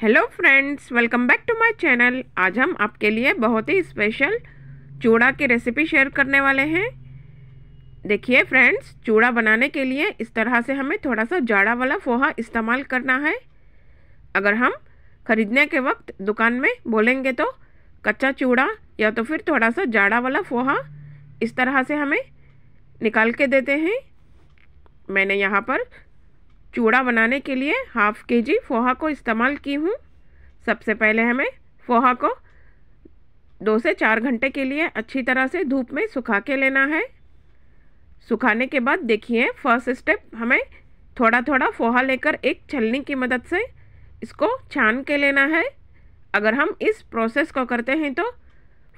Hello friends, welcome back to my channel. आज हम आपके लिए बहुत ही स्पेशल चूड़ा की रेसिपी शेयर करने वाले हैं। देखिए फ्रेंड्स, चूड़ा बनाने के लिए इस तरह से हमें थोड़ा सा जाड़ा वाला पोहा इस्तेमाल करना है। अगर हम ख़रीदने के वक्त दुकान में बोलेंगे तो कच्चा चूड़ा या तो फिर थोड़ा सा जाड़ा वाला पोहा इस तरह से हमें निकाल के देते हैं। मैंने यहाँ पर चूड़ा बनाने के लिए हाफ केजी पोहा को इस्तेमाल की हूँ। सबसे पहले हमें पोहा को 2 से 4 घंटे के लिए अच्छी तरह से धूप में सुखा के लेना है। सुखाने के बाद देखिए, फर्स्ट स्टेप हमें थोड़ा थोड़ा पोहा लेकर एक छलनी की मदद से इसको छान के लेना है। अगर हम इस प्रोसेस को करते हैं तो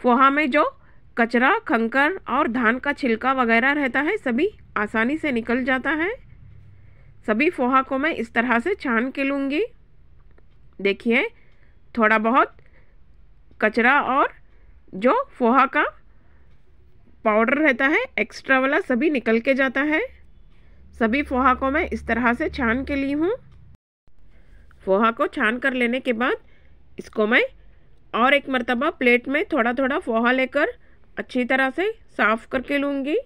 पोहा में जो कचरा, कंकर और धान का छिलका वगैरह रहता है सभी आसानी से निकल जाता है। सभी पोहा को मैं इस तरह से छान के लूँगी। देखिए, थोड़ा बहुत कचरा और जो पोहा का पाउडर रहता है एक्स्ट्रा वाला सभी निकल के जाता है। सभी पोहा को मैं इस तरह से छान के ली हूँ। पोहा को छान कर लेने के बाद इसको मैं और एक मर्तबा प्लेट में थोड़ा थोड़ा पोहा लेकर अच्छी तरह से साफ़ करके लूँगी।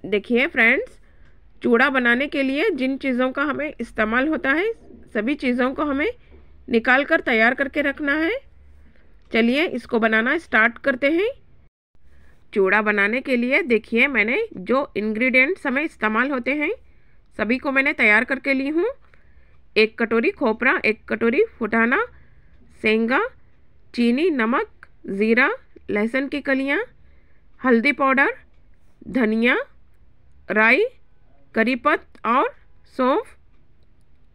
देखिए फ्रेंड्स, चूड़ा बनाने के लिए जिन चीज़ों का हमें इस्तेमाल होता है सभी चीज़ों को हमें निकाल कर तैयार करके रखना है। चलिए इसको बनाना स्टार्ट करते हैं। चूड़ा बनाने के लिए देखिए, मैंने जो इंग्रेडिएंट्स हमें इस्तेमाल होते हैं सभी को मैंने तैयार करके ली हूँ। 1 कटोरी खोपरा, 1 कटोरी फुटाना, सेंगा, चीनी, नमक, ज़ीरा, लहसुन की कलियाँ, हल्दी पाउडर, धनिया, राई, करी पत्ता और सौंफ।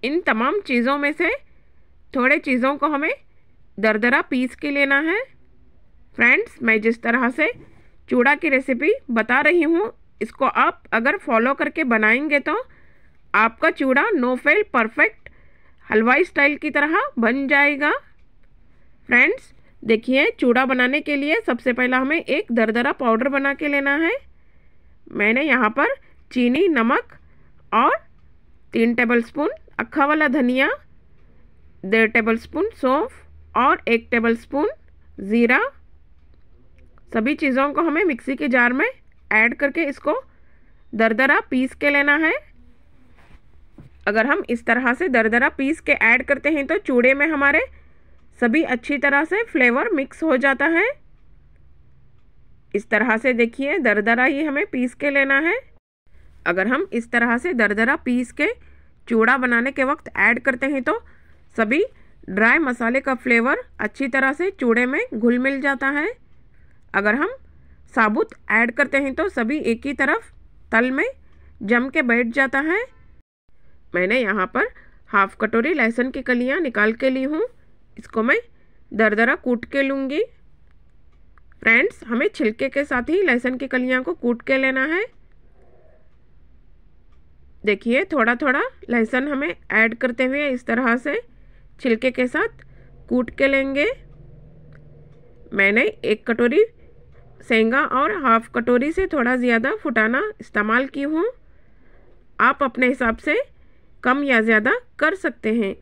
इन तमाम चीज़ों में से थोड़े चीज़ों को हमें दरदरा पीस के लेना है। फ्रेंड्स, मैं जिस तरह से चूड़ा की रेसिपी बता रही हूँ इसको आप अगर फॉलो करके बनाएंगे तो आपका चूड़ा नो फेल परफेक्ट हलवाई स्टाइल की तरह बन जाएगा। फ्रेंड्स देखिए, चूड़ा बनाने के लिए सबसे पहला हमें एक दरदरा पाउडर बना के लेना है। मैंने यहाँ पर चीनी, नमक और 3 टेबलस्पून अक्खा वाला धनिया, 1.5 टेबलस्पून सौंफ और 1 टेबलस्पून ज़ीरा, सभी चीज़ों को हमें मिक्सी के जार में ऐड करके इसको दरदरा पीस के लेना है। अगर हम इस तरह से दरदरा पीस के ऐड करते हैं तो चूड़े में हमारे सभी अच्छी तरह से फ्लेवर मिक्स हो जाता है। इस तरह से देखिए, दरदरा ही हमें पीस के लेना है। अगर हम इस तरह से दरदरा पीस के चूड़ा बनाने के वक्त ऐड करते हैं तो सभी ड्राई मसाले का फ्लेवर अच्छी तरह से चूड़े में घुल मिल जाता है। अगर हम साबुत ऐड करते हैं तो सभी एक ही तरफ तल में जम के बैठ जाता है। मैंने यहाँ पर हाफ कटोरी लहसुन की कलियाँ निकाल के ली हूँ। इसको मैं दरदरा कूट के लूँगी। फ्रेंड्स, हमें छिलके के साथ ही लहसुन की कलियाँ को कूट के लेना है। देखिए, थोड़ा थोड़ा लहसुन हमें ऐड करते हुए इस तरह से छिलके के साथ कूट के लेंगे। मैंने 1 कटोरी सेंगा और हाफ कटोरी से थोड़ा ज़्यादा फुटाना इस्तेमाल की हूँ। आप अपने हिसाब से कम या ज़्यादा कर सकते हैं।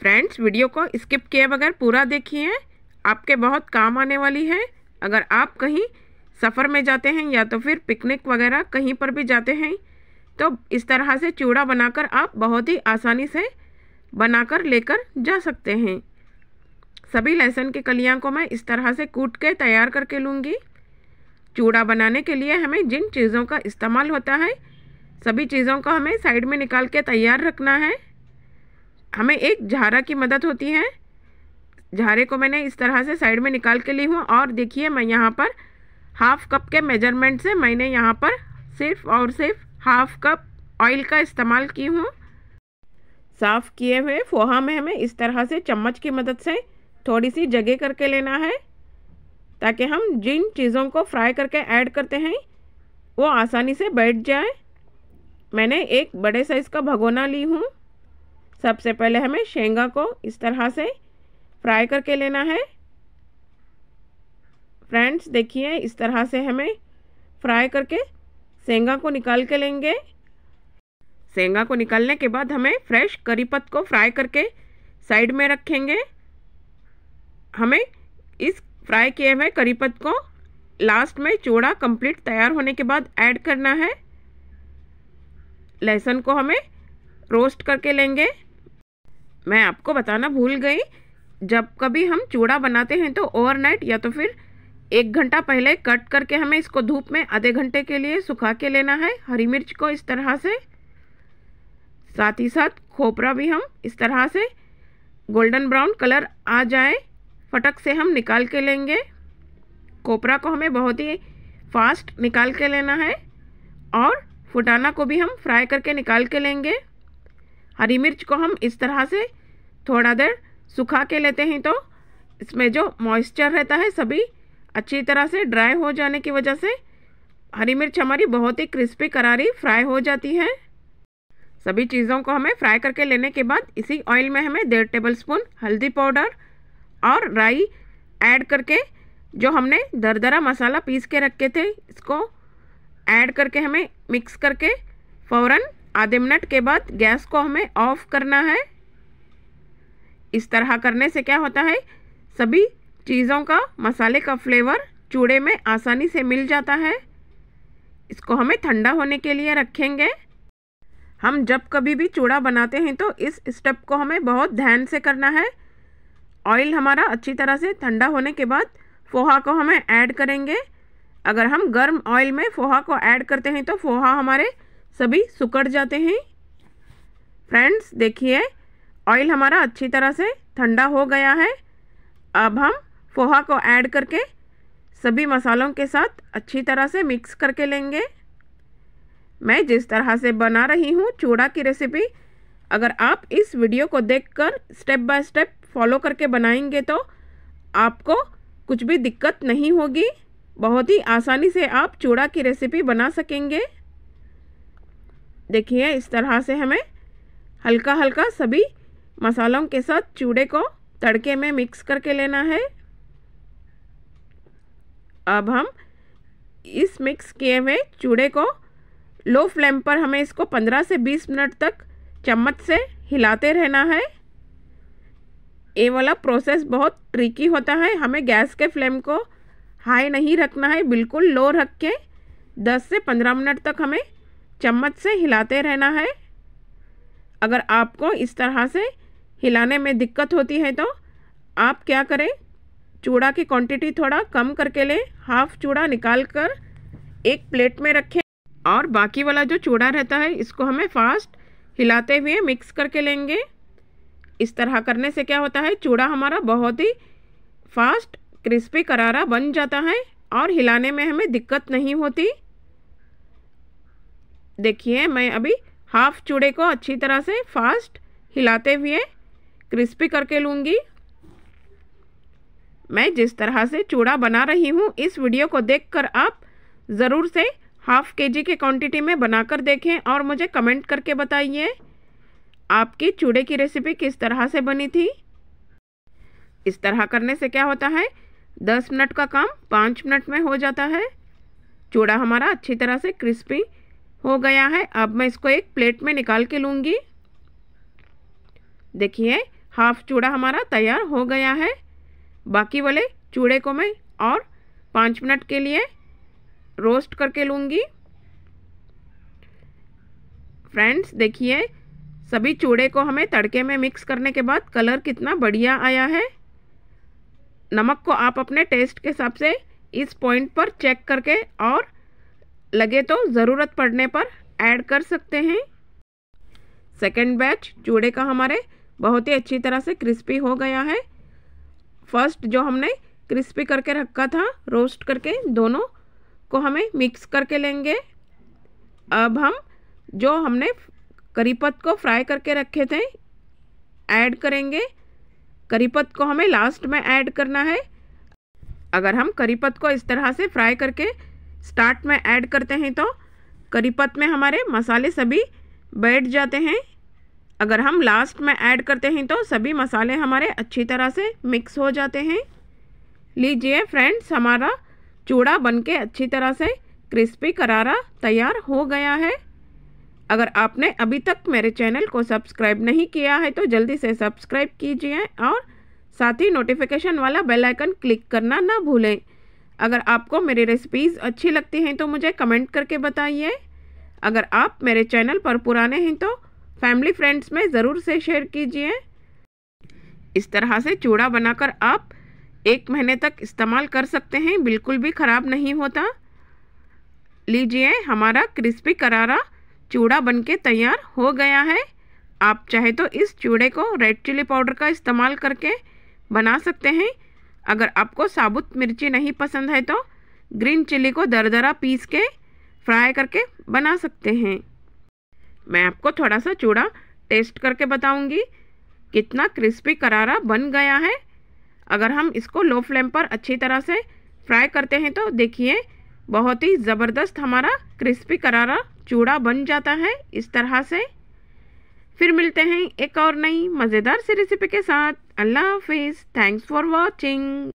फ्रेंड्स, वीडियो को स्किप किए बगैर पूरा देखिए, आपके बहुत काम आने वाली है। अगर आप कहीं सफ़र में जाते हैं या तो फिर पिकनिक वगैरह कहीं पर भी जाते हैं तो इस तरह से चूड़ा बनाकर आप बहुत ही आसानी से बनाकर लेकर जा सकते हैं। सभी लहसुन की कलियां को मैं इस तरह से कूट के तैयार करके लूँगी। चूड़ा बनाने के लिए हमें जिन चीज़ों का इस्तेमाल होता है सभी चीज़ों को हमें साइड में निकाल के तैयार रखना है। हमें एक झारा की मदद होती है। झारे को मैंने इस तरह से साइड में निकाल के ली हूँ और देखिए, मैं यहाँ पर हाफ कप के मेजरमेंट से मैंने यहाँ पर सिर्फ और सिर्फ हाफ कप ऑयल का इस्तेमाल की हूँ। साफ़ किए हुए पोहा में हमें इस तरह से चम्मच की मदद से थोड़ी सी जगह करके लेना है ताकि हम जिन चीज़ों को फ्राई करके ऐड करते हैं वो आसानी से बैठ जाए। मैंने एक बड़े साइज़ का भगोना ली हूँ। सबसे पहले हमें शेंगा को इस तरह से फ्राई करके लेना है। फ्रेंड्स देखिए, इस तरह से हमें फ्राई करके सेंगा को निकाल के लेंगे। सेंगा को निकालने के बाद हमें फ्रेश करी पत्ता को फ्राई करके साइड में रखेंगे। हमें इस फ्राई किए हुए करी पत्त को लास्ट में चूड़ा कंप्लीट तैयार होने के बाद ऐड करना है। लहसुन को हमें रोस्ट करके लेंगे। मैं आपको बताना भूल गई, जब कभी हम चूड़ा बनाते हैं तो ओवरनाइट या तो फिर 1 घंटा पहले कट करके हमें इसको धूप में आधे घंटे के लिए सुखा के लेना है। हरी मिर्च को इस तरह से, साथ ही साथ खोपरा भी हम इस तरह से गोल्डन ब्राउन कलर आ जाए फटक से हम निकाल के लेंगे। खोपरा को हमें बहुत ही फास्ट निकाल के लेना है और फुटाना को भी हम फ्राई करके निकाल के लेंगे। हरी मिर्च को हम इस तरह से थोड़ा देर सुखा के लेते हैं तो इसमें जो मॉइस्चर रहता है सभी अच्छी तरह से ड्राई हो जाने की वजह से हरी मिर्च हमारी बहुत ही क्रिस्पी करारी फ्राई हो जाती है। सभी चीज़ों को हमें फ्राई करके लेने के बाद इसी ऑयल में हमें 1.5 टेबलस्पून हल्दी पाउडर और राई ऐड करके जो हमने दरदरा मसाला पीस के रखे थे इसको ऐड करके हमें मिक्स करके फ़ौरन आधे मिनट के बाद गैस को हमें ऑफ करना है। इस तरह करने से क्या होता है, सभी चीज़ों का मसाले का फ्लेवर चूड़े में आसानी से मिल जाता है। इसको हमें ठंडा होने के लिए रखेंगे। हम जब कभी भी चूड़ा बनाते हैं तो इस स्टेप को हमें बहुत ध्यान से करना है। ऑयल हमारा अच्छी तरह से ठंडा होने के बाद पोहा को हमें ऐड करेंगे। अगर हम गर्म ऑयल में पोहा को ऐड करते हैं तो पोहा हमारे सभी सिकुड़ जाते हैं। फ्रेंड्स देखिए, ऑयल हमारा अच्छी तरह से ठंडा हो गया है। अब हम पोहा को ऐड करके सभी मसालों के साथ अच्छी तरह से मिक्स करके लेंगे। मैं जिस तरह से बना रही हूँ चूड़ा की रेसिपी, अगर आप इस वीडियो को देखकर स्टेप बाय स्टेप फॉलो करके बनाएंगे तो आपको कुछ भी दिक्कत नहीं होगी। बहुत ही आसानी से आप चूड़ा की रेसिपी बना सकेंगे। देखिए, इस तरह से हमें हल्का हल्का सभी मसालों के साथ चूड़े को तड़के में मिक्स करके लेना है। अब हम इस मिक्स किए हुए चूड़े को लो फ्लेम पर हमें इसको 15 से 20 मिनट तक चम्मच से हिलाते रहना है। ये वाला प्रोसेस बहुत ट्रिकी होता है। हमें गैस के फ्लेम को हाई नहीं रखना है, बिल्कुल लो रख के 10 से 15 मिनट तक हमें चम्मच से हिलाते रहना है। अगर आपको इस तरह से हिलाने में दिक्कत होती है तो आप क्या करें, चूड़ा की क्वांटिटी थोड़ा कम करके लें। हाफ चूड़ा निकाल कर एक प्लेट में रखें और बाकी वाला जो चूड़ा रहता है इसको हमें फास्ट हिलाते हुए मिक्स करके लेंगे। इस तरह करने से क्या होता है, चूड़ा हमारा बहुत ही फास्ट क्रिस्पी करारा बन जाता है और हिलाने में हमें दिक्कत नहीं होती। देखिए, मैं अभी हाफ चूड़े को अच्छी तरह से फास्ट हिलाते हुए क्रिस्पी करके लूँगी। मैं जिस तरह से चूड़ा बना रही हूँ इस वीडियो को देखकर आप ज़रूर से हाफ केजी के क्वांटिटी में बनाकर देखें और मुझे कमेंट करके बताइए आपकी चूड़े की रेसिपी किस तरह से बनी थी। इस तरह करने से क्या होता है, 10 मिनट का काम 5 मिनट में हो जाता है। चूड़ा हमारा अच्छी तरह से क्रिस्पी हो गया है। अब मैं इसको एक प्लेट में निकाल के लूँगी। देखिए, हाफ चूड़ा हमारा तैयार हो गया है। बाकी वाले चूड़े को मैं और 5 मिनट के लिए रोस्ट करके लूँगी। फ्रेंड्स देखिए, सभी चूड़े को हमें तड़के में मिक्स करने के बाद कलर कितना बढ़िया आया है। नमक को आप अपने टेस्ट के हिसाब से इस पॉइंट पर चेक करके और लगे तो ज़रूरत पड़ने पर ऐड कर सकते हैं। सेकेंड बैच चूड़े का हमारे बहुत ही अच्छी तरह से क्रिस्पी हो गया है। फर्स्ट जो हमने क्रिस्पी करके रखा था रोस्ट करके, दोनों को हमें मिक्स करके लेंगे। अब हम जो हमने करी पत्त को फ्राई करके रखे थे ऐड करेंगे। करी पत्त को हमें लास्ट में ऐड करना है। अगर हम करी पत्त को इस तरह से फ्राई करके स्टार्ट में ऐड करते हैं तो करी पत्त में हमारे मसाले सभी बैठ जाते हैं। अगर हम लास्ट में ऐड करते हैं तो सभी मसाले हमारे अच्छी तरह से मिक्स हो जाते हैं। लीजिए फ्रेंड्स, हमारा चूड़ा बनके अच्छी तरह से क्रिस्पी करारा तैयार हो गया है। अगर आपने अभी तक मेरे चैनल को सब्सक्राइब नहीं किया है तो जल्दी से सब्सक्राइब कीजिए और साथ ही नोटिफिकेशन वाला बेल आइकन क्लिक करना ना भूलें। अगर आपको मेरी रेसिपीज़ अच्छी लगती हैं तो मुझे कमेंट करके बताइए। अगर आप मेरे चैनल पर पुराने हैं तो फैमिली फ्रेंड्स में ज़रूर से शेयर कीजिए। इस तरह से चूड़ा बनाकर आप 1 महीने तक इस्तेमाल कर सकते हैं, बिल्कुल भी ख़राब नहीं होता। लीजिए, हमारा क्रिस्पी करारा चूड़ा बनके तैयार हो गया है। आप चाहे तो इस चूड़े को रेड चिली पाउडर का इस्तेमाल करके बना सकते हैं। अगर आपको साबुत मिर्ची नहीं पसंद है तो ग्रीन चिली को दरदरा पीस के फ्राई करके बना सकते हैं। मैं आपको थोड़ा सा चूड़ा टेस्ट करके बताऊंगी कितना क्रिस्पी करारा बन गया है। अगर हम इसको लो फ्लेम पर अच्छी तरह से फ्राई करते हैं तो देखिए बहुत ही ज़बरदस्त हमारा क्रिस्पी करारा चूड़ा बन जाता है इस तरह से। फिर मिलते हैं एक और नई मज़ेदार सी रेसिपी के साथ। अल्लाह हाफिज़। Thanks for watching.